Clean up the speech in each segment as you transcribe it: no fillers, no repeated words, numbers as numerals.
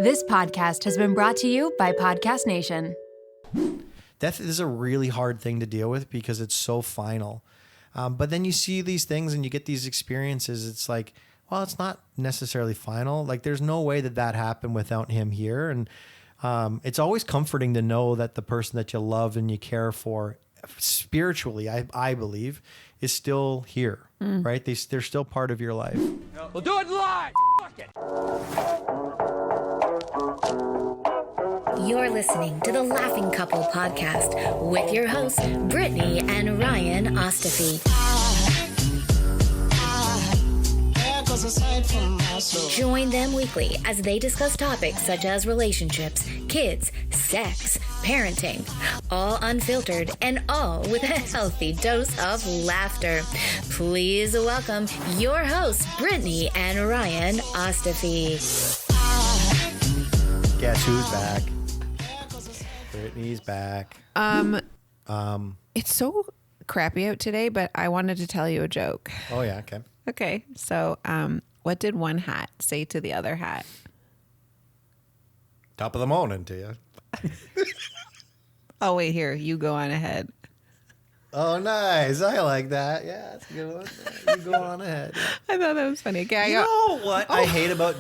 This podcast has been brought to you by Podcast Nation. Death is a really hard thing to deal with because it's so final. But then you see these things and you get these experiences. It's like, well, it's not necessarily final. Like there's no way that happened without him here. And it's always comforting to know that the person that you love and you care for spiritually, I believe, is still here, right? They're still part of your life. We'll do it live. Fuck it. You're listening to the Laughing Couple podcast with your hosts, Brittany and Ryan Ostafy. Join them weekly as they discuss topics such as relationships, kids, sex, parenting, all unfiltered and all with a healthy dose of laughter. Please welcome your hosts, Brittany and Ryan Ostafy. Guess who's back? Brittany's back. It's so crappy out today, but I wanted to tell you a joke. Oh yeah, okay. Okay, so what did one hat say to the other hat? Top of the morning to you. Oh, wait, here, you go on ahead. Oh, nice. I like that. Yeah, that's a good one. You go on ahead. I thought that was funny. Okay, You know what I hate about...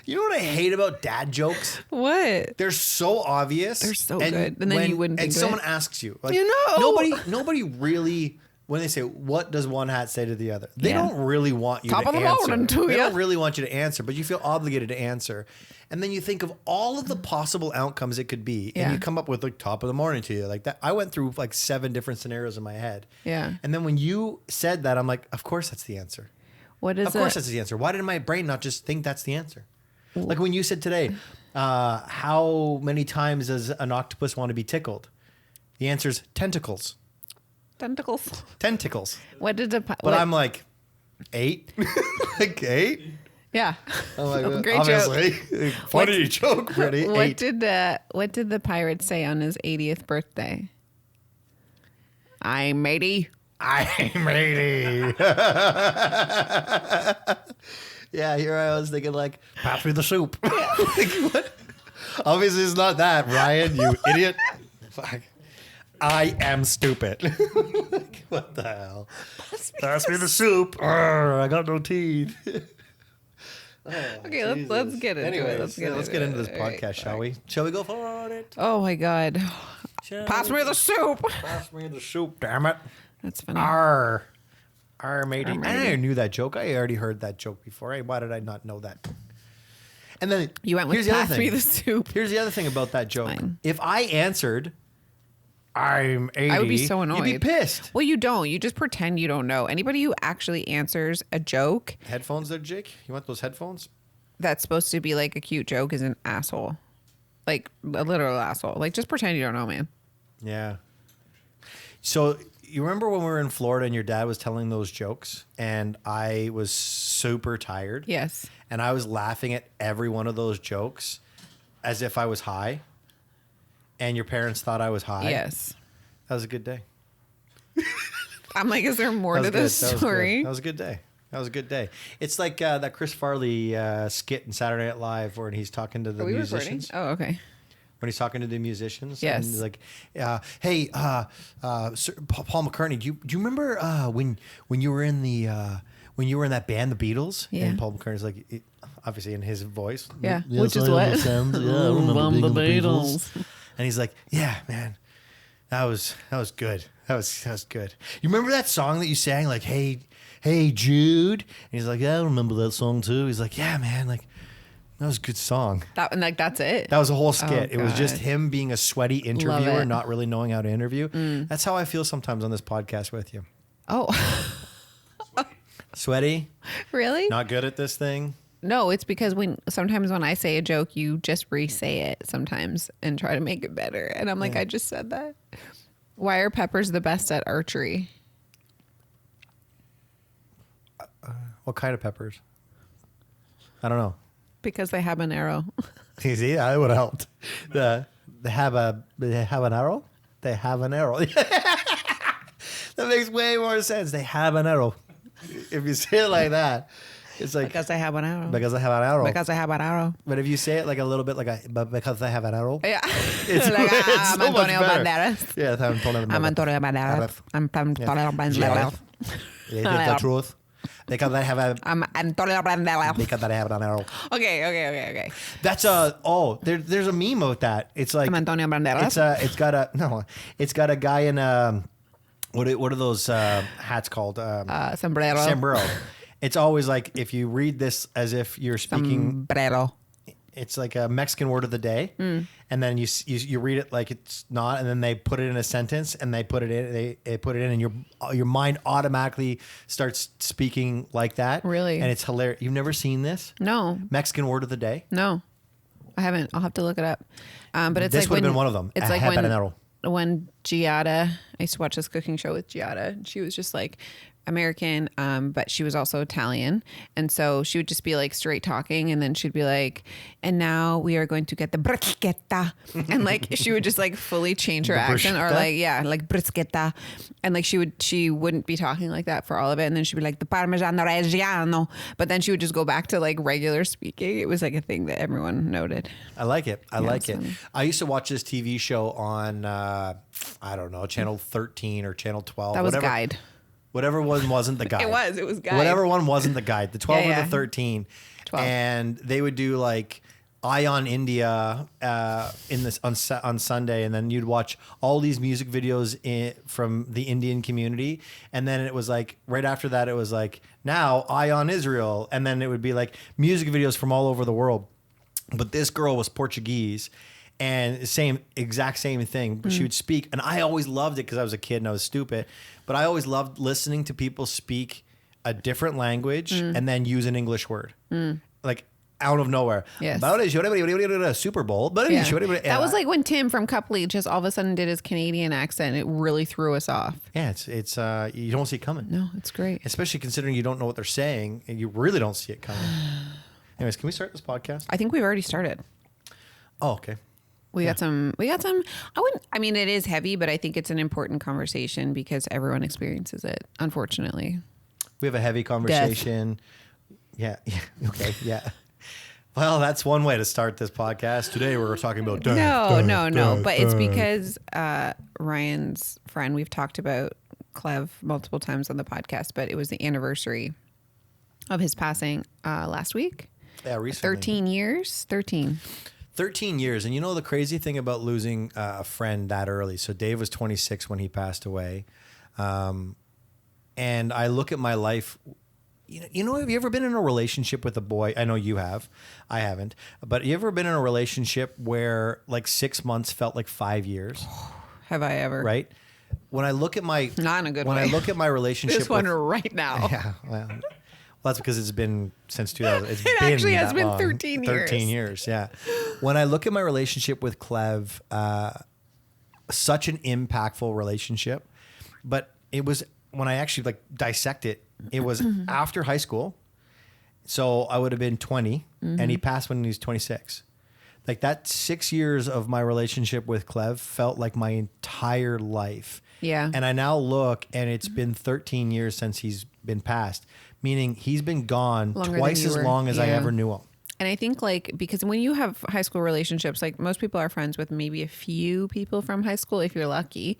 You know what I hate about dad jokes? What? They're so obvious. They're so good. And then you wouldn't think and of someone it. asks you. Like, You know. Nobody really... When they say, what does one hat say to the other? They Yeah. don't really want you Top to of the answer. morning to They ya. don't really want you to answer, but you feel obligated to answer. And then you think of all of the possible outcomes it could be. Yeah. And you come up with like top of the morning to you. Like that. I went through like 7 different scenarios in my head. Yeah. And then when you said that, I'm like, of course that's the answer. What is Of course that's the answer. Why did my brain not just think that's the answer? Like when you said today, how many times does an octopus want to be tickled? The answer is tentacles. Tentacles. Tentacles. What did the... But I'm like, 8? Like 8? Yeah. I'm like, Great obviously. joke. Funny joke, Brittany. What 8. did the pirate say on his 80th birthday? I'm matey. I'm 80. Yeah, here I was thinking like, pass me the soup. Like, what? Obviously it's not that, Ryan, you idiot. Fuck. I am stupid. Like, what the hell? Pass me the soup. Arr, I got no teeth. Okay, let's get into it. Let's get into this All right, podcast, shall we? Shall we go for it? Oh my God. Pass me the soup. Pass me the soup, damn it. That's funny. Arr, matey. Arr, matey. I knew that joke. I already heard that joke before. Why did I not know that? And then You went with here's the other pass me thing. the soup. Here's the other thing about that joke. fine. If I answered, I'm 80, I would be so annoyed. you'd be pissed. Well, you don't. You just pretend you don't know. Anybody who actually answers a joke Headphones there, Jake? You want those headphones? that's supposed to be like a cute joke is an asshole. Like a literal asshole. Like just pretend you don't know, man. Yeah. So you remember when we were in Florida and your dad was telling those jokes and I was super tired? Yes. And I was laughing at every one of those jokes as if I was high. And your parents thought I was high. Yes. That was a good day. I'm like, is there more That was to good. this That was good. story? That was a good day. That was a good day. It's like that Chris Farley skit in Saturday Night Live where he's talking to the Are we musicians. recording? Oh, okay. When he's talking to the musicians. Yes. And he's like, hey, Sir Paul McCartney, do you remember when you were in that band, the Beatles? Yeah. And Paul McCartney's like, obviously in his voice. Yeah. Yes, Which is I what? understand. Yeah, I remember being in the Beatles. And he's like, yeah, man, that was good. That was good. You remember that song that you sang, like, hey Jude? And he's like, yeah, I remember that song too. He's like, yeah, man, like that was a good song. And like that's it. That was a whole skit. Oh, It was just God. him being a sweaty Love interviewer, it. not really knowing how to interview. That's how I feel sometimes on this podcast with you. Oh, Sweaty, really? not good at this thing. No, it's because sometimes when I say a joke, you just re-say it sometimes and try to make it better. And I'm like, I just said that. Why are peppers the best at archery? What kind of peppers? I don't know. Because they have an arrow. You see, that would have helped. They have an arrow. They have an arrow. That makes way more sense. They have an arrow. If you say it like that. It's like Because I have an arrow. because I have an arrow. Because I have an arrow. But if you say it like a little bit but because I have an arrow. Yeah. It's, Like, it's I'm so much Antonio better. Banderas. Yeah, I'm Antonio Banderas. I'm Antonio Banderas. I'm Antonio Banderas. It is the truth. Because I have a I'm Antonio Banderas. because I have an arrow. Okay. That's there's a meme of that. It's like I'm Antonio Banderas. it's got a guy in what are those hats called? Sombrero. Sombrero. It's always like if you read this as if you're speaking. Sombrero. It's like a Mexican word of the day, and then you read it like it's not, and then they put it in a sentence, and they put it in, and your mind automatically starts speaking like that. Really? And it's hilarious. You've never seen this? No. Mexican word of the day? No. I haven't. I'll have to look it up. But it's This like would have when, been one of them. It's A like habanero. when Giada, I used to watch this cooking show with Giada, and she was just like American, but she was also Italian. And so she would just be like straight talking, and then she'd be like, and now we are going to get the bruschetta. And like she would just like fully change her accent or like bruschetta. And like she wouldn't be talking like that for all of it. And then she'd be like the Parmigiano Reggiano. But then she would just go back to like regular speaking. It was like a thing that everyone noted. I like it. I like it. funny. I used to watch this TV show on, I don't know, Channel 13 or Channel 12. That was whatever. Guide. Whatever one wasn't the guide. It was Guide. Whatever one wasn't the guide. The 12 or Yeah. the 13. 12. And they would do like Eye on India on Sunday, and then you'd watch all these music videos from the Indian community, and then it was like right after that it was like now Eye on Israel, and then it would be like music videos from all over the world. But this girl was Portuguese. And exact same thing. But she would speak, and I always loved it because I was a kid and I was stupid. But I always loved listening to people speak a different language and then use an English word, like out of nowhere. Yes. Super Bowl. Yeah. That was like when Tim from Coupley just all of a sudden did his Canadian accent. It really threw us off. Yeah, it's you don't see it coming. No, it's great. Especially considering you don't know what they're saying, and you really don't see it coming. Anyways, can we start this podcast? I think we've already started. Oh, okay. We got some, I mean, it is heavy, but I think it's an important conversation because everyone experiences it, unfortunately. We have a heavy conversation. Yeah. Okay. Yeah. Well, that's one way to start this podcast. Today we're talking about death. No. But it's because Ryan's friend, we've talked about Clev multiple times on the podcast, but it was the anniversary of his passing last week. Yeah, recently. 13 years. 13 years. And you know the crazy thing about losing a friend that early. So Dave was 26 when he passed away. And I look at my life. You know, have you ever been in a relationship with a boy? I know you have. I haven't. But you ever been in a relationship where like 6 months felt like 5 years? Have I ever? Right? When I look at my... Not in a good way. When I look at my relationship This one with, right now. Yeah, well... Well, that's because it's been since 2000. It actually has been 13 years. 13 years, yeah. When I look at my relationship with Clev, such an impactful relationship, but it was when I actually like dissect it, it was after high school. So I would have been 20 and he passed when he was 26. Like that 6 years of my relationship with Clev felt like my entire life. Yeah. And I now look and it's been 13 years since he's been passed, meaning he's been gone Longer twice than you as were. long as I Yeah. ever knew him. And I think like, because when you have high school relationships, like most people are friends with maybe a few people from high school if you're lucky.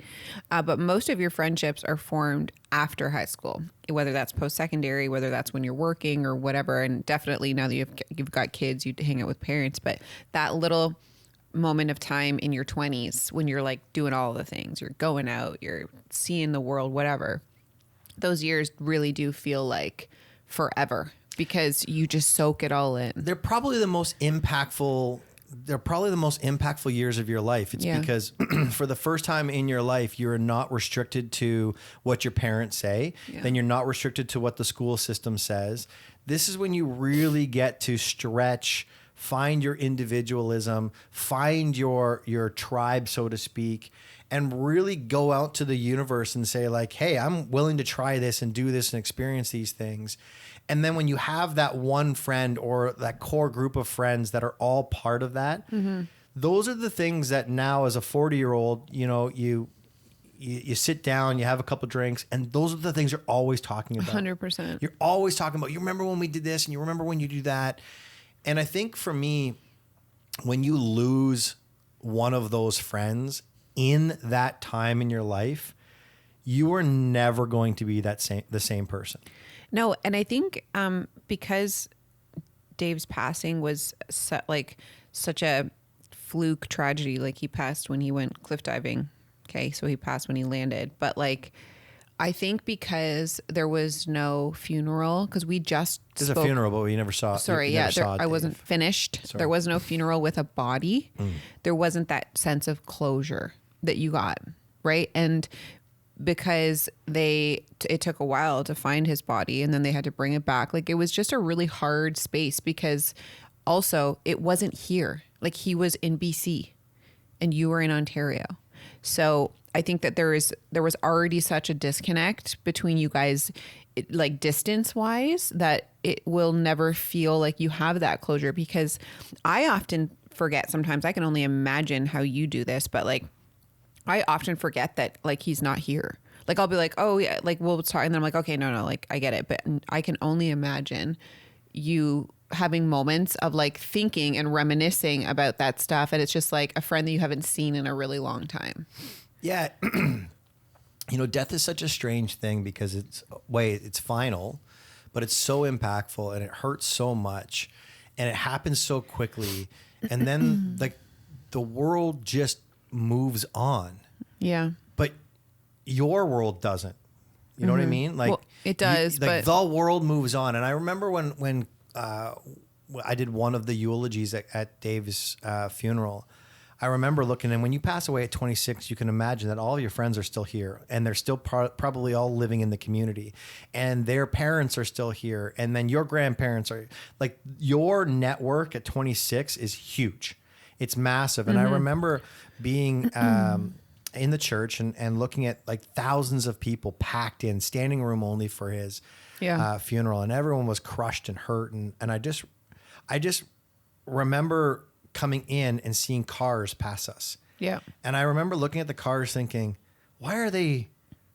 But most of your friendships are formed after high school, whether that's post-secondary, whether that's when you're working or whatever. And definitely now that you've got kids, you hang out with parents. But that little moment of time in your 20s when you're like doing all the things, you're going out, you're seeing the world, whatever. Those years really do feel like forever because you just soak it all in. They're probably the most impactful. They're probably the most impactful years of your life. It's because for the first time in your life, you're not restricted to what your parents say. Yeah. Then you're not restricted to what the school system says. This is when you really get to stretch, find your individualism, find your tribe, so to speak, and really go out to the universe and say like, hey, I'm willing to try this and do this and experience these things. And then when you have that one friend or that core group of friends that are all part of that, those are the things that now as a 40-year-old, you know, you you sit down, you have a couple drinks, and those are the things you're always talking about. 100%. You're always talking about, you remember when we did this, and you remember when you do that. And I think for me, when you lose one of those friends in that time in your life, you are never going to be the same person. No, and I think because Dave's passing was such a fluke tragedy, like he passed when he went cliff diving. Okay, so he passed when he landed. But like, I think because there was no funeral, because we just There's a funeral, but we never saw. Sorry, I wasn't finished. Sorry. There was no funeral with a body. There wasn't that sense of closure that you got, right? And because it took a while to find his body, and then they had to bring it back. Like, it was just a really hard space, because also it wasn't here. Like, he was in BC and you were in Ontario. So I think that there was already such a disconnect between you guys, like distance wise, that it will never feel like you have that closure. Because I often forget, sometimes I can only imagine how you do this, but like, I often forget that like he's not here. Like, I'll be like, oh yeah, like we'll talk, and then I'm like, okay, no, like I get it, but I can only imagine you having moments of like thinking and reminiscing about that stuff, and it's just like a friend that you haven't seen in a really long time. Yeah. Death is such a strange thing, because it's final, but it's so impactful, and it hurts so much, and it happens so quickly, and then like the world just moves on. Yeah. But your world doesn't. You know what I mean? Like, well, it does, but the world moves on. And I remember when I did one of the eulogies at Dave's funeral, I remember looking, and when you pass away at 26, you can imagine that all of your friends are still here, and they're still probably all living in the community, and their parents are still here. And then your grandparents are, like, your network at 26 is huge. It's massive. And I remember being in the church and looking at like thousands of people packed in, standing room only for his funeral. And everyone was crushed and hurt. And I just remember coming in and seeing cars pass us. Yeah. And I remember looking at the cars thinking, why are they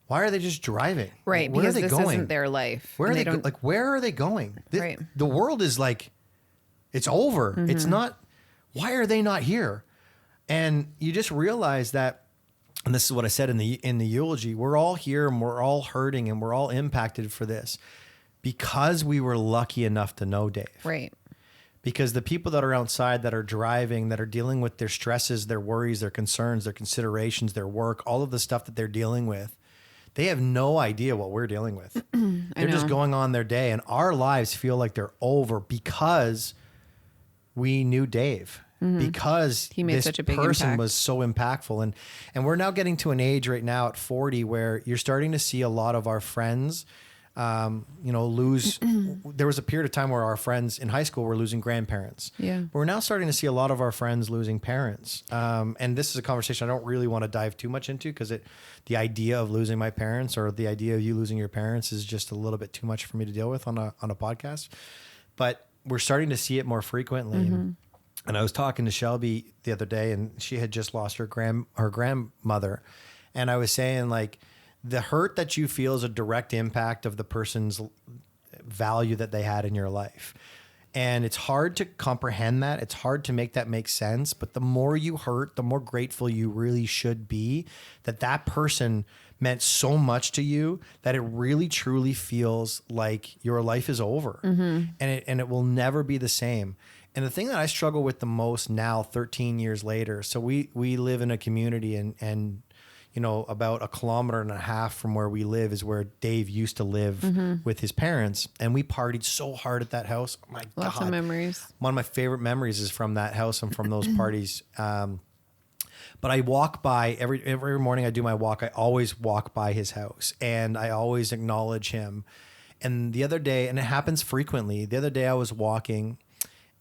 just driving? Right. Where because are they this going? isn't their life. Where are they like, where are they going? Right. The world is like, it's over. It's not, why are they not here? And you just realize that, and this is what I said in the eulogy, we're all here and we're all hurting and we're all impacted for this because we were lucky enough to know Dave. Right. Because the people that are outside, that are driving, that are dealing with their stresses, their worries, their concerns, their considerations, their work, all of the stuff that they're dealing with, they have no idea what we're dealing with. They're just going on their day, and our lives feel like they're over because we knew Dave. Because he made this such a big person impact. was so impactful. And we're now getting to an age right now at 40 where you're starting to see a lot of our friends, lose. There was a period of time where our friends in high school were losing grandparents. Yeah. We're now starting to see a lot of our friends losing parents. And this is a conversation I don't really want to dive too much into, because the idea of losing my parents, or the idea of you losing your parents, is just a little bit too much for me to deal with on a podcast. But we're starting to see it more frequently. And I was talking to Shelby the other day, and she had just lost her grandmother. And I was saying, like, the hurt that you feel is a direct impact of the person's value that they had in your life. And it's hard to comprehend that. It's hard to make that make sense. But the more you hurt, the more grateful you really should be that person meant so much to you that it really truly feels like your life is over. And it will never be the same. And the thing that I struggle with the most now, 13 years later, so we live in a community, and about 1.5 kilometers from where we live is where Dave used to live with his parents. And we partied so hard at that house. Oh my God. Lots of memories. One of my favorite memories is from that house and from those parties. But I walk by every morning I do my walk. I always walk by his house, and I always acknowledge him. And the other day, and it happens frequently, the other day I was walking,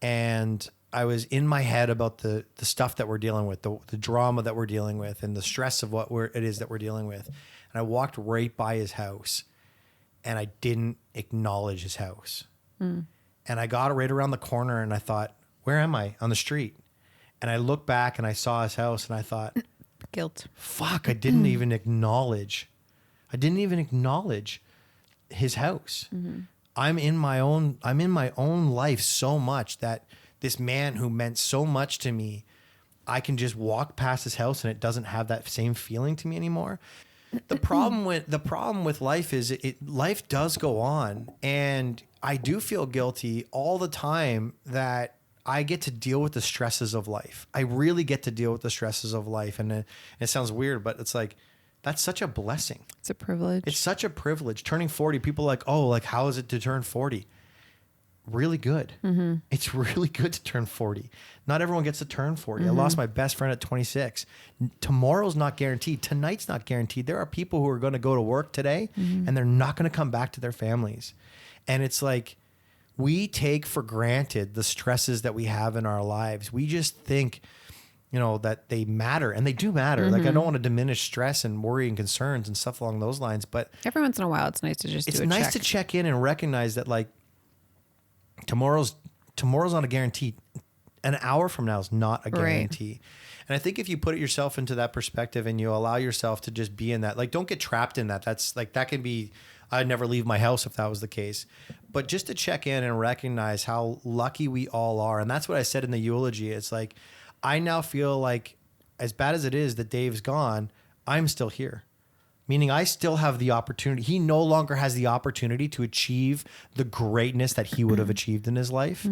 and I was in my head about the stuff that we're dealing with, the drama that we're dealing with, and the stress of it is that we're dealing with. And I walked right by his house, and I didn't acknowledge his house. And I got right around the corner, and I thought, where am I? On the street. And I looked back, and I saw his house, and I thought, Guilt. Fuck, I didn't even acknowledge his house. I'm in my own life so much that this man who meant so much to me, I can just walk past his house and it doesn't have that same feeling to me anymore. The problem with life is life does go on, and I do feel guilty all the time that I get to deal with the stresses of life. I really get to deal with the stresses of life, and it sounds weird, but it's like that's such a blessing. It's a privilege. It's such a privilege. Turning 40, people are like, oh, like how is it to turn 40? Really good. It's really good to turn 40. Not everyone gets to turn 40. I lost my best friend at 26. Tomorrow's not guaranteed. Tonight's not guaranteed. There are people who are going to go to work today and they're not going to come back to their families. And it's like, we take for granted the stresses that we have in our lives. We just think, that they matter, and they do matter. Like, I don't want to diminish stress and worry and concerns and stuff along those lines, but every once in a while, it's nice to just to check in and recognize that, like, tomorrow's not a guarantee. An hour from now is not a guarantee. Right. And I think if you put yourself into that perspective and you allow yourself to just be in that, like, don't get trapped in that. That's like, that can be, I'd never leave my house if that was the case. But just to check in and recognize how lucky we all are. And that's what I said in the eulogy. It's like, I now feel like, as bad as it is that Dave's gone, I'm still here. Meaning I still have the opportunity. He no longer has the opportunity to achieve the greatness that he would have achieved in his life.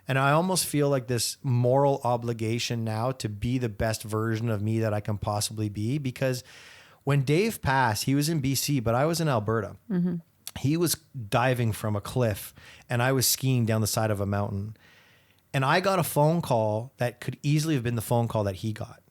And I almost feel like this moral obligation now to be the best version of me that I can possibly be. Because when Dave passed, he was in BC, but I was in Alberta. He was diving from a cliff and I was skiing down the side of a mountain. And I got a phone call that could easily have been the phone call that he got.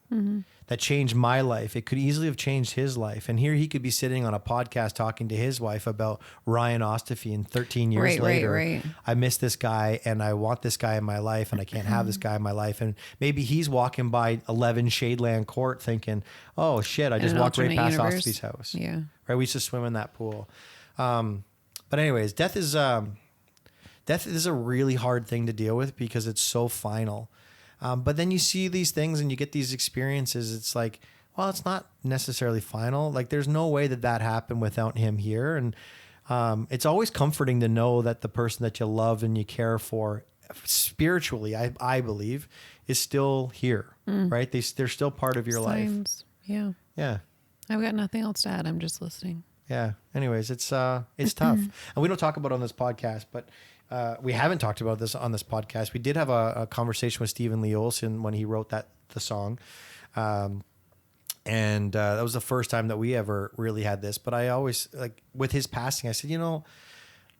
That changed my life. It could easily have changed his life. And here he could be sitting on a podcast talking to his wife about Ryan Ostafy, and 13 years later, I miss this guy and I want this guy in my life and I can't have this guy in my life. And maybe he's walking by 11 Shadeland Court thinking, oh shit, I just walked right past Ostafy's house. Yeah. Right. We used to swim in that pool. But anyways, death is a really hard thing to deal with because it's so final. But then you see these things and you get these experiences. It's like, well, it's not necessarily final. Like, there's no way that happened without him here. And it's always comforting to know that the person that you love and you care for spiritually, I believe, is still here, right? They're still part of your life. Yeah. Yeah. I've got nothing else to add. I'm just listening. Yeah. Anyways, it's tough. And we don't talk about it on this podcast, but we haven't talked about this on this podcast. We did have a conversation with Stephen Lee Olson when he wrote the song. And that was the first time that we ever really had this. But I always, like, with his passing, I said,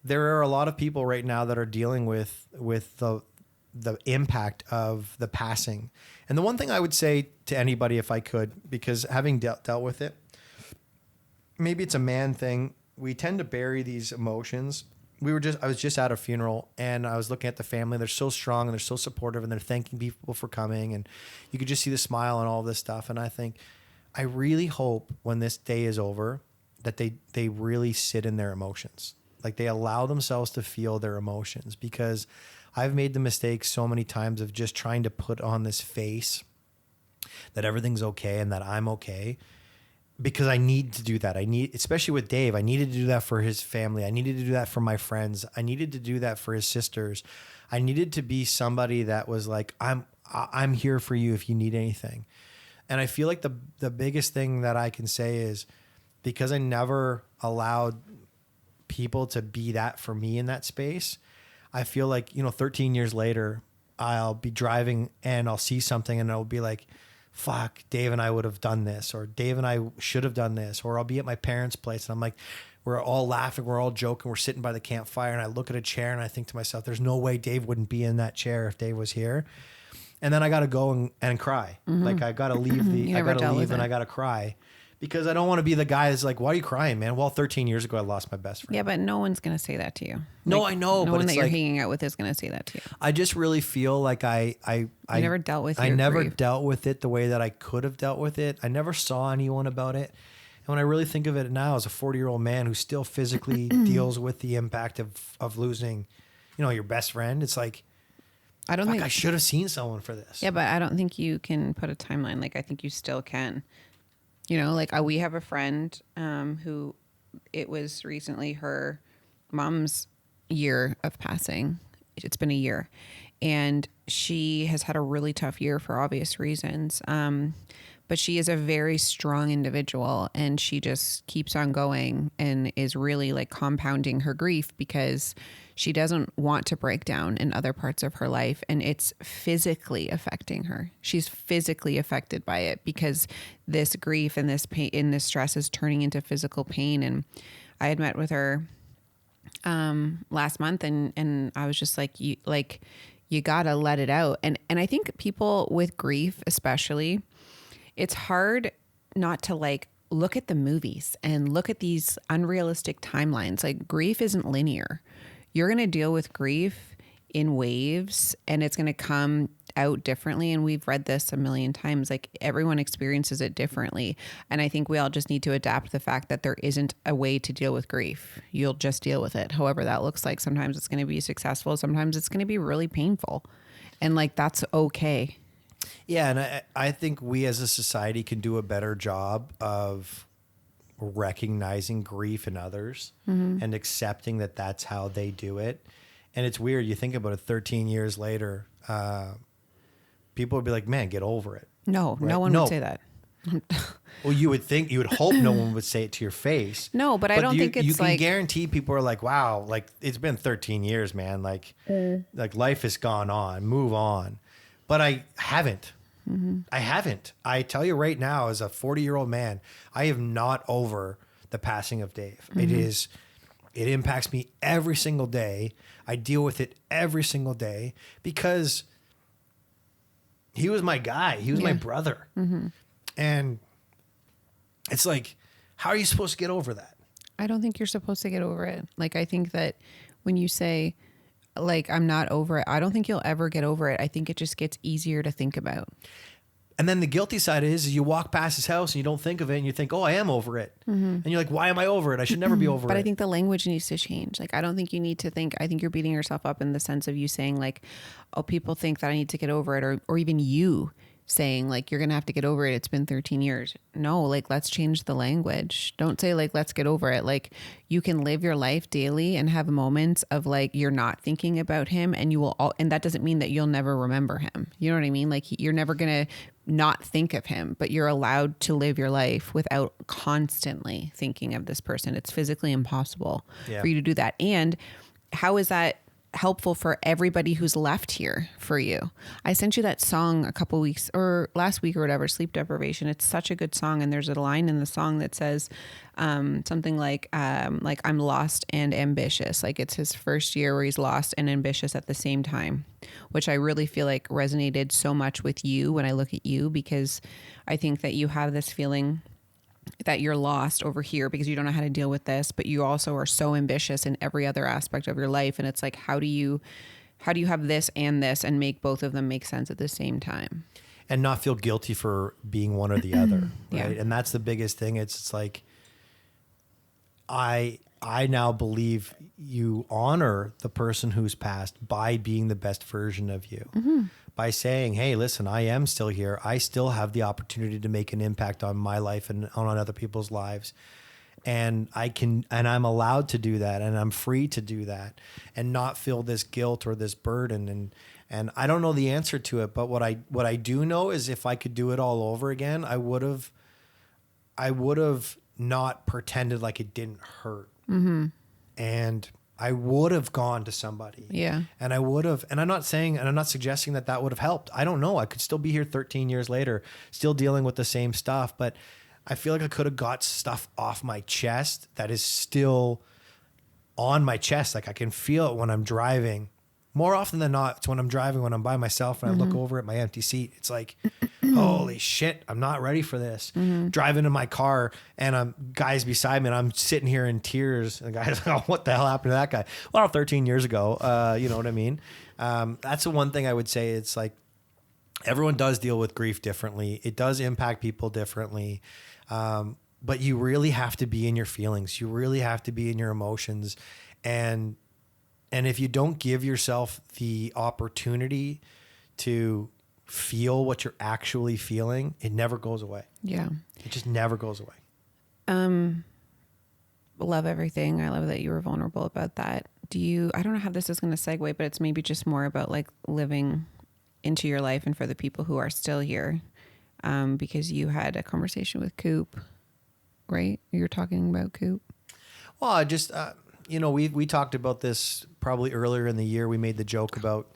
there are a lot of people right now that are dealing with the impact of the passing. And the one thing I would say to anybody, if I could, because having dealt with it, maybe it's a man thing. We tend to bury these emotions. I was just at a funeral and I was looking at the family. They're so strong and they're so supportive and they're thanking people for coming. And you could just see the smile and all this stuff. And I think, I really hope when this day is over that they really sit in their emotions. Like, they allow themselves to feel their emotions, because I've made the mistake so many times of just trying to put on this face that everything's okay and that I'm okay. Because I need to do that. Especially with Dave, I needed to do that for his family. I needed to do that for my friends. I needed to do that for his sisters. I needed to be somebody that was like, I'm here for you if you need anything. And I feel like the biggest thing that I can say is, because I never allowed people to be that for me in that space, I feel like, 13 years later, I'll be driving and I'll see something and it'll be like, fuck, Dave and I would have done this, or Dave and I should have done this, or I'll be at my parents' place and I'm like, we're all laughing, we're all joking, we're sitting by the campfire, and I look at a chair and I think to myself, there's no way Dave wouldn't be in that chair if Dave was here. And then I got to go and cry. Like, I got to leave I got to leave and I got to cry, because I don't want to be the guy that's like, why are you crying, man? Well, 13 years ago, I lost my best friend. Yeah, but no one's going to say that to you. No, I know. No but one that you're like, hanging out with is going to say that to you. I just really feel like I never dealt with I your never grief. dealt with it the way that I could have dealt with it. I never saw anyone about it. And when I really think of it now, as a 40-year-old man who still physically deals with the impact of losing, your best friend, it's like, I don't think I should have seen someone for this. Yeah, but I don't think you can put a timeline. Like, I think you still can. You know, like we have a friend who it was recently her mom's year of passing. It's been a year, and she has had a really tough year for obvious reasons. But she is a very strong individual, and she just keeps on going and is really like compounding her grief because she doesn't want to break down in other parts of her life, and it's physically affecting her. She's physically affected by it because this grief and this pain and this stress is turning into physical pain. And I had met with her last month, and I was just like, you gotta let it out. And I think people with grief, especially, it's hard not to like look at the movies and look at these unrealistic timelines. Like grief isn't linear. You're going to deal with grief in waves, and it's going to come out differently. And we've read this a million times. Like everyone experiences it differently. And I think we all just need to adapt the fact that there isn't a way to deal with grief. You'll just deal with it. However that looks like. Sometimes it's going to be successful. Sometimes it's going to be really painful. And like, that's okay. Yeah, and I think we as a society can do a better job of recognizing grief in others and accepting that that's how they do it. And it's weird. You think about it 13 years later, people would be like, man, get over it. No, right? no one would say that. Well, you would hope no one would say it to your face. No, but I don't think it's you can like, guarantee people are like, wow, like it's been 13 years, man. Like life has gone on, move on. But I haven't. I haven't. I tell you right now, as a 40-year-old man, I am not over the passing of Dave. It impacts me every single day. I deal with it every single day because he was my guy. He was my brother. And it's like, how are you supposed to get over that? I don't think you're supposed to get over it. Like, I think that when you say, like, I'm not over it, I don't think you'll ever get over it. I think it just gets easier to think about. And then the guilty side is you walk past his house and you don't think of it and you think, oh, I am over it. And you're like, why am I over it? I should never be over it. But I think the language needs to change. Like, I don't think you need to think, I think you're beating yourself up in the sense of you saying like, oh, people think that I need to get over it. Or even you saying like, you're going to have to get over it. It's been 13 years. No, like, let's change the language. Don't say like, let's get over it. Like, you can live your life daily and have moments of like, you're not thinking about him, and you will all, and that doesn't mean that you'll never remember him. You know what I mean? Like, you're never going to not think of him, but you're allowed to live your life without constantly thinking of this person. It's physically impossible for you to do that. And how is that helpful for everybody who's left here for you? I sent you that song a couple weeks or last week or whatever, Sleep Deprivation. It's such a good song. And there's a line in the song that says something like I'm lost and ambitious. Like, it's his first year where he's lost and ambitious at the same time, which I really feel like resonated so much with you when I look at you, because I think that you have this feeling that you're lost over here because you don't know how to deal with this, but you also are so ambitious in every other aspect of your life. And it's like, how do you have this and make both of them make sense at the same time? And not feel guilty for being one or the other. Right. Yeah. And that's the biggest thing. It's like, I now believe you honor the person who's passed by being the best version of you, by saying, hey, listen, I am still here. I still have the opportunity to make an impact on my life and on other people's lives. And I'm allowed to do that, and I'm free to do that and not feel this guilt or this burden. And I don't know the answer to it, but what I do know is if I could do it all over again, I would have not pretended like it didn't hurt. And I would have gone to somebody. Yeah. And I would have, and I'm not saying, and I'm not suggesting that would have helped. I don't know. I could still be here 13 years later, still dealing with the same stuff, but I feel like I could have got stuff off my chest that is still on my chest. Like, I can feel it when I'm driving. More often than not, it's when I'm driving, when I'm by myself and I look over at my empty seat. It's like, holy shit, I'm not ready for this. Driving in my car and guys beside me and I'm sitting here in tears. And the guy's like, oh, what the hell happened to that guy? Well, 13 years ago, you know what I mean? That's the one thing I would say. It's like, everyone does deal with grief differently. It does impact people differently. But you really have to be in your feelings. You really have to be in your emotions. And if you don't give yourself the opportunity to feel what you're actually feeling, it never goes away. Yeah. It just never goes away. Love everything. I love that you were vulnerable about that. I don't know how this is going to segue, but it's maybe just more about like living into your life and for the people who are still here. Because you had a conversation with Coop, right? You're talking about Coop. Well, I just, we talked about this probably earlier in the year. We made the joke about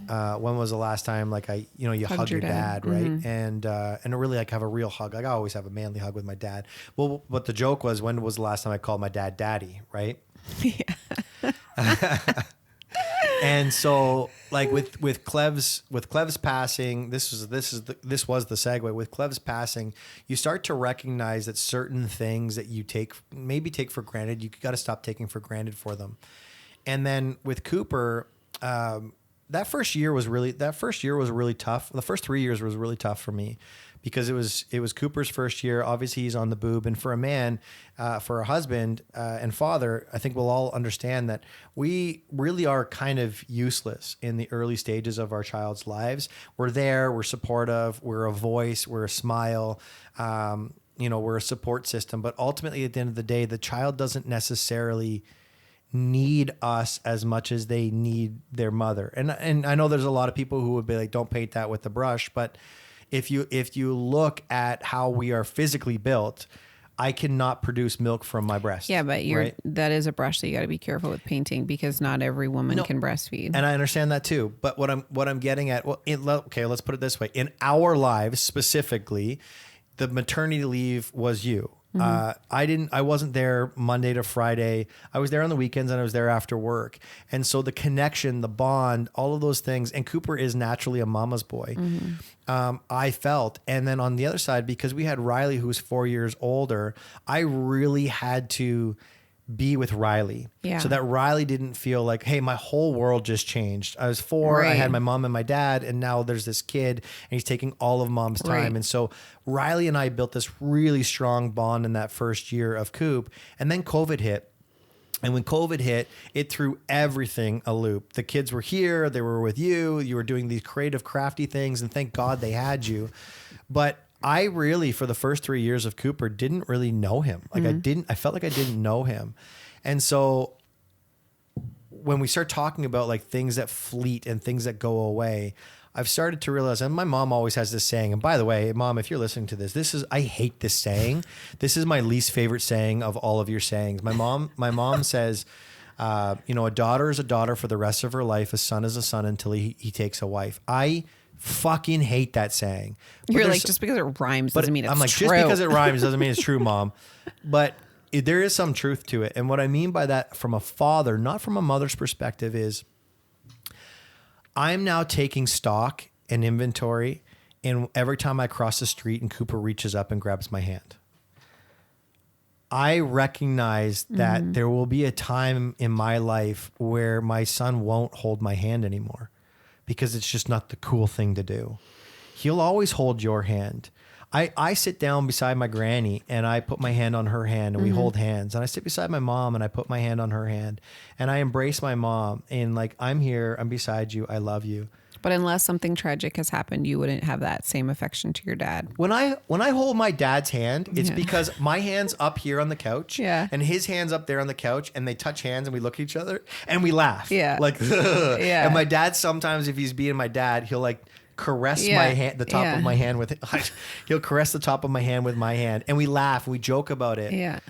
when was the last time like you hug your dad, right? Mm-hmm. And really like have a real hug. Like I always have a manly hug with my dad. Well, but the joke was, when was the last time I called my dad daddy, right? Yeah. And so like with Clev's passing, this was the segue. With Clev's passing, you start to recognize that certain things that you take for granted, you got to stop taking for granted for them. And then with Cooper, that first year was really tough. The first 3 years was really tough for me because it was Cooper's first year. Obviously he's on the boob, and for a man, for a husband and father, I think we'll all understand that we really are kind of useless in the early stages of our child's lives. We're there, we're supportive, we're a voice, we're a smile, we're a support system. But ultimately at the end of the day, the child doesn't necessarily need us as much as they need their mother. And I know there's a lot of people who would be like, don't paint that with the brush, but if you look at how we are physically built, I cannot produce milk from my breast. Yeah, but that is a brush that you got to be careful with painting, because not every woman can breastfeed. And I understand that too. But what I'm getting at, let's put it this way. In our lives specifically, the maternity leave was you. Mm-hmm. I wasn't there Monday to Friday. I was there on the weekends, and I was there after work. And so the connection, the bond, all of those things, and Cooper is naturally a mama's boy. Mm-hmm. I felt. And then on the other side, because we had Riley, who was 4 years older, I really had to be with Riley. Yeah. So that Riley didn't feel like, hey, my whole world just changed. I was 4, right. I had my mom and my dad, and now there's this kid, and he's taking all of mom's time. Right. And so Riley and I built this really strong bond in that first year of Coop. And then COVID hit. And when COVID hit, it threw everything a loop. The kids were here, they were with you, you were doing these creative, crafty things, and thank God they had you. But I really, for the first 3 years of Cooper, didn't really know him. Like I felt like I didn't know him. And so when we start talking about like things that fleet and things that go away, I've started to realize, and my mom always has this saying, and by the way, Mom, if you're listening to this, I hate this saying. This is my least favorite saying of all of your sayings. My mom says, a daughter is a daughter for the rest of her life. A son is a son until he takes a wife. I fucking hate that saying. You're like, just because it rhymes doesn't mean it's true. I'm like, just because it rhymes doesn't mean it's true, Mom. But there is some truth to it. And what I mean by that from a father, not from a mother's perspective, is I'm now taking stock and inventory, and every time I cross the street and Cooper reaches up and grabs my hand, I recognize that there will be a time in my life where my son won't hold my hand anymore, because it's just not the cool thing to do. He'll always hold your hand. I sit down beside my granny and I put my hand on her hand and we hold hands. And I sit beside my mom and I put my hand on her hand and I embrace my mom and like, I'm here, I'm beside you, I love you. But unless something tragic has happened, you wouldn't have that same affection to your dad. When I hold my dad's hand, it's because my hand's up here on the couch and his hand's up there on the couch, and they touch hands and we look at each other and we laugh. Yeah. Like, and my dad, sometimes if he's being my dad, he'll like caress my hand, the top of my hand with, he'll caress the top of my hand with my hand, and we laugh and we joke about it. Yeah.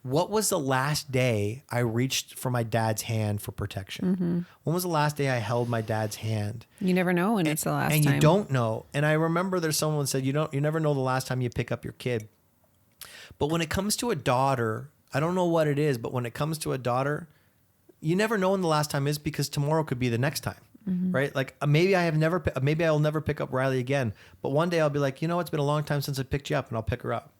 What was the last day I reached for my dad's hand for protection? When was the last day I held my dad's hand? You never know when it's the last time. And you don't know. And I remember there's someone who said, you never know the last time you pick up your kid. But when it comes to a daughter, I don't know what it is, but when it comes to a daughter, you never know when the last time is, because tomorrow could be the next time. Right? Like maybe I'll never pick up Riley again. But one day I'll be like, it's been a long time since I picked you up, and I'll pick her up.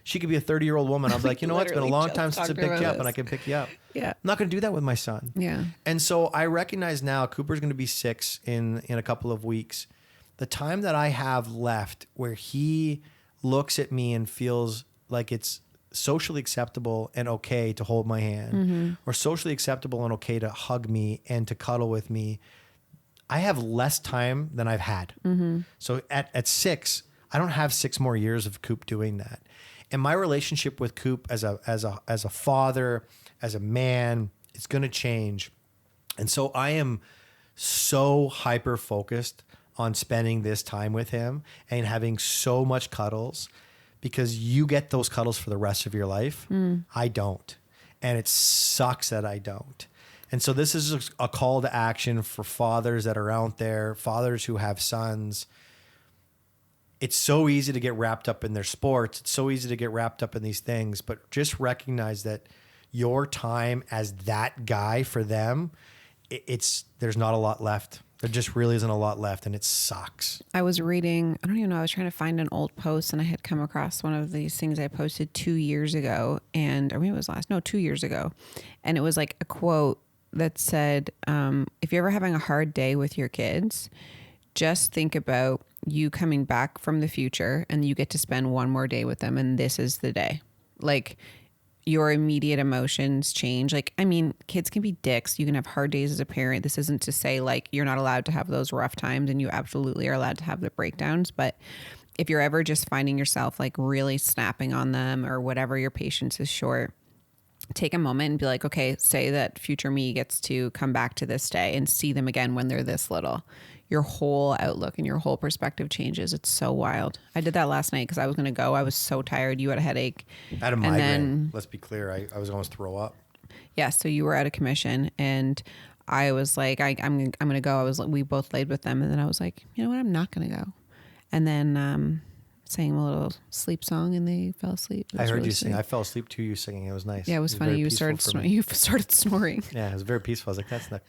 She could be a 30-year-old woman. I'm like, it's been a long time since I picked you up, and I can pick you up. Yeah. I'm not going to do that with my son. Yeah. And so I recognize now Cooper's going to be 6 in a couple of weeks. The time that I have left where he looks at me and feels like it's socially acceptable and okay to hold my hand, or socially acceptable and okay to hug me and to cuddle with me, I have less time than I've had. So at 6, I don't have 6 more years of Coop doing that. And my relationship with Coop as a father, as a man, it's going to change. And so I am so hyper focused on spending this time with him and having so much cuddles, because you get those cuddles for the rest of your life. I don't. And it sucks that I don't. And so this is a call to action for fathers that are out there, fathers who have sons. It's so easy to get wrapped up in their sports. It's so easy to get wrapped up in these things, but just recognize that your time as that guy for them, there's not a lot left. There just really isn't a lot left, and it sucks. I was reading, I don't even know, I was trying to find an old post, and I had come across one of these things I posted 2 years ago, or maybe it was 2 years ago. And it was like a quote that said, if you're ever having a hard day with your kids, just think about you coming back from the future and you get to spend one more day with them, and this is the day. Like, your immediate emotions change. Like, I mean, kids can be dicks. You can have hard days as a parent. This isn't to say like you're not allowed to have those rough times, and you absolutely are allowed to have the breakdowns. But if you're ever just finding yourself like really snapping on them or whatever, your patience is short, take a moment and be like, okay, say that future me gets to come back to this day and see them again when they're this little. Your whole outlook and your whole perspective changes. It's so wild. I did that last night because I was going to go. I was so tired. You had a headache. I had a migraine. Let's be clear. I was almost throw up. Yeah. So you were out of commission, and I was like, I'm going to go. We both laid with them, and then I was like, you know what? I'm not going to go. And then sang a little sleep song, and they fell asleep. I heard you sing. I fell asleep to you singing. It was nice. Yeah, it was funny. You started snoring. Yeah, it was very peaceful. I was like, that's not.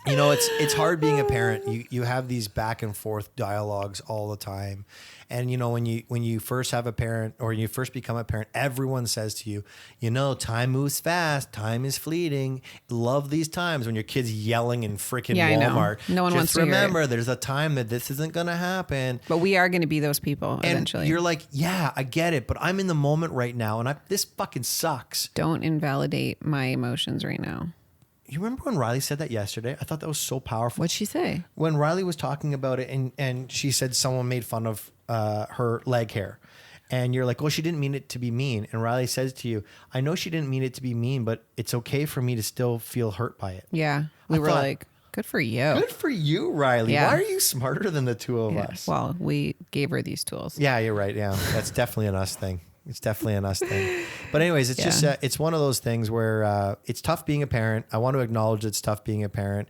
You know, it's hard being a parent. You have these back and forth dialogues all the time. And, you know, when you first have a parent or you first become a parent, everyone says to you, you know, time moves fast. Time is fleeting. Love these times when your kid's yelling in freaking Walmart. No one wants to remember, hear it. There's a time that this isn't going to happen. But we are going to be those people and eventually. You're like, yeah, I get it. But I'm in the moment right now. And this fucking sucks. Don't invalidate my emotions right now. You remember when Riley said that yesterday? I thought that was so powerful. What'd she say? When Riley was talking about it and she said someone made fun of her leg hair. And you're like, well, she didn't mean it to be mean. And Riley says to you, I know she didn't mean it to be mean, but it's okay for me to still feel hurt by it. Yeah. We were like, good for you. Good for you, Riley. Yeah. Why are you smarter than the two of us? Well, we gave her these tools. Yeah, you're right. Yeah, that's definitely an us thing. It's definitely an us thing. But anyways, it's just, it's one of those things where it's tough being a parent. I want to acknowledge it's tough being a parent.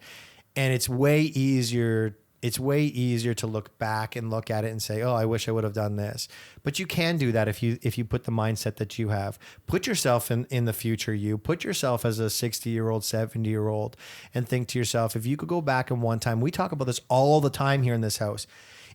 And it's way easier to look back and look at it and say, oh, I wish I would have done this. But you can do that if you put the mindset that you have. Put yourself in the future you. Put yourself as a 60-year-old, 70-year-old and think to yourself, if you could go back in one time, we talk about this all the time here in this house.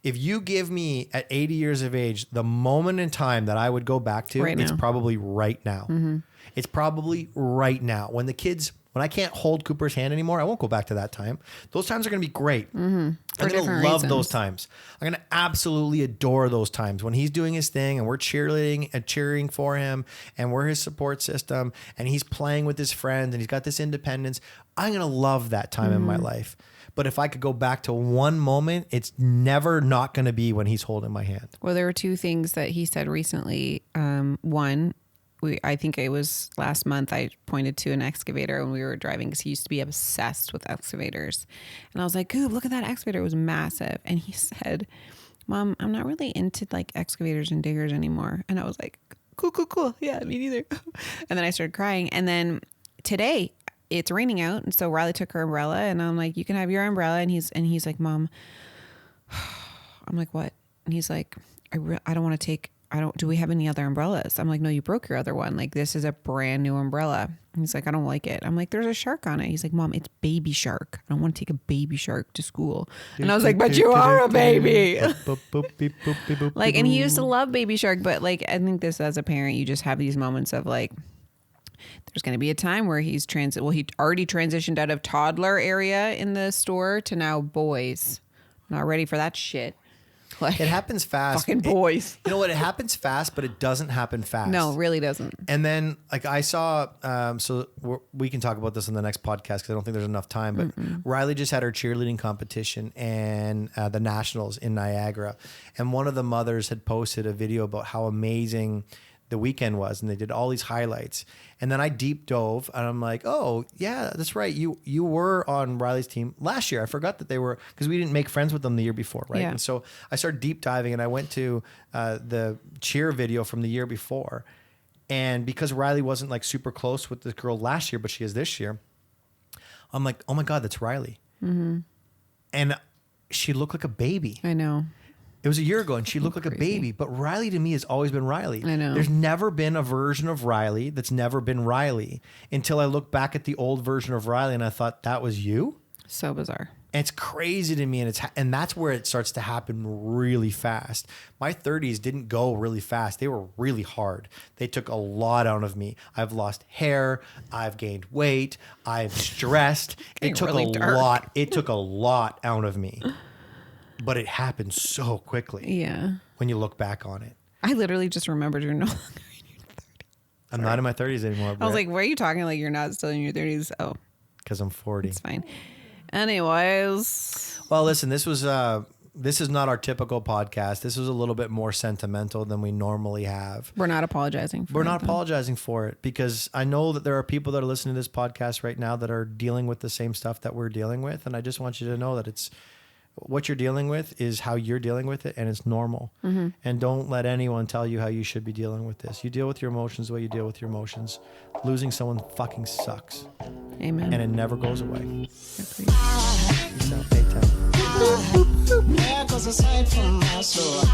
If you give me at 80 years of age, the moment in time that I would go back to, it's probably right now. Mm-hmm. It's probably right now. When I can't hold Cooper's hand anymore, I won't go back to that time. Those times are going to be great. Mm-hmm. I'm going to love those times. I'm going to absolutely adore those times when he's doing his thing and we're cheerleading and cheering for him and we're his support system and he's playing with his friends and he's got this independence. I'm going to love that time in my life. But if I could go back to one moment, it's never not going to be when he's holding my hand. Well, there were two things that he said recently. One, I think it was last month, I pointed to an excavator when we were driving because he used to be obsessed with excavators. And I was like, Goob, look at that excavator. It was massive. And he said, Mom, I'm not really into like excavators and diggers anymore. And I was like, cool. Yeah, me neither. And then I started crying. And then today, it's raining out, and so Riley took her umbrella, and I'm like, you can have your umbrella. And he's like, Mom, I'm like, what? And he's like, I don't want to take, do we have any other umbrellas? I'm like, no, you broke your other one. Like, this is a brand new umbrella. And he's like, I don't like it. I'm like, there's a shark on it. He's like, Mom, it's baby shark. I don't want to take a baby shark to school. And I was like, but you are a baby. Like, and he used to love baby shark, but like, I think this as a parent, you just have these moments of like, there's going to be a time where he already transitioned out of toddler area in the store to now boys. Not ready for that shit. Like, it happens fast. fucking boys. You know what? It happens fast, but it doesn't happen fast. No, it really doesn't. And then, like, I saw, we can talk about this on the next podcast because I don't think there's enough time. But Riley just had her cheerleading competition and the nationals in Niagara, and one of the mothers had posted a video about how amazing the weekend was, and they did all these highlights. And then I deep dove, and I'm like, oh yeah, that's right. You were on Riley's team last year. I forgot that they were, because we didn't make friends with them the year before, right? Yeah. And so I started deep diving, and I went to the cheer video from the year before. And because Riley wasn't like super close with this girl last year, but she is this year, I'm like, oh my God, that's Riley. And she looked like a baby. I know. It was a year ago, and she looked like a baby. But Riley to me has always been Riley. I know. There's never been a version of Riley that's never been Riley until I look back at the old version of Riley, and I thought, that was you? So bizarre. And it's crazy to me, and that's where it starts to happen really fast. My 30s didn't go really fast. They were really hard. They took a lot out of me. I've lost hair. I've gained weight. I've stressed. It took really a dark. lot. It took a lot out of me. But it happened so quickly. Yeah. When you look back on it. I literally just remembered you're no longer in your 30s. I'm not in my 30s anymore. I was like, why are you talking like you're not still in your 30s? Oh, because I'm 40. it's fine. Anyways. Well, listen, this is not our typical podcast. This was a little bit more sentimental than we normally have. We're not apologizing for We're it, not though. apologizing for it, because I know that there are people that are listening to this podcast right now that are dealing with the same stuff that we're dealing with. And I just want you to know that it's what you're dealing with is how you're dealing with it, and it's normal. And don't let anyone tell you how you should be dealing with this. You deal with your emotions the way you deal with your emotions. Losing someone fucking sucks. Amen. And it never goes away. Agreed. Peace out. Hey, Tim. Yeah, 'cause aside from my soul,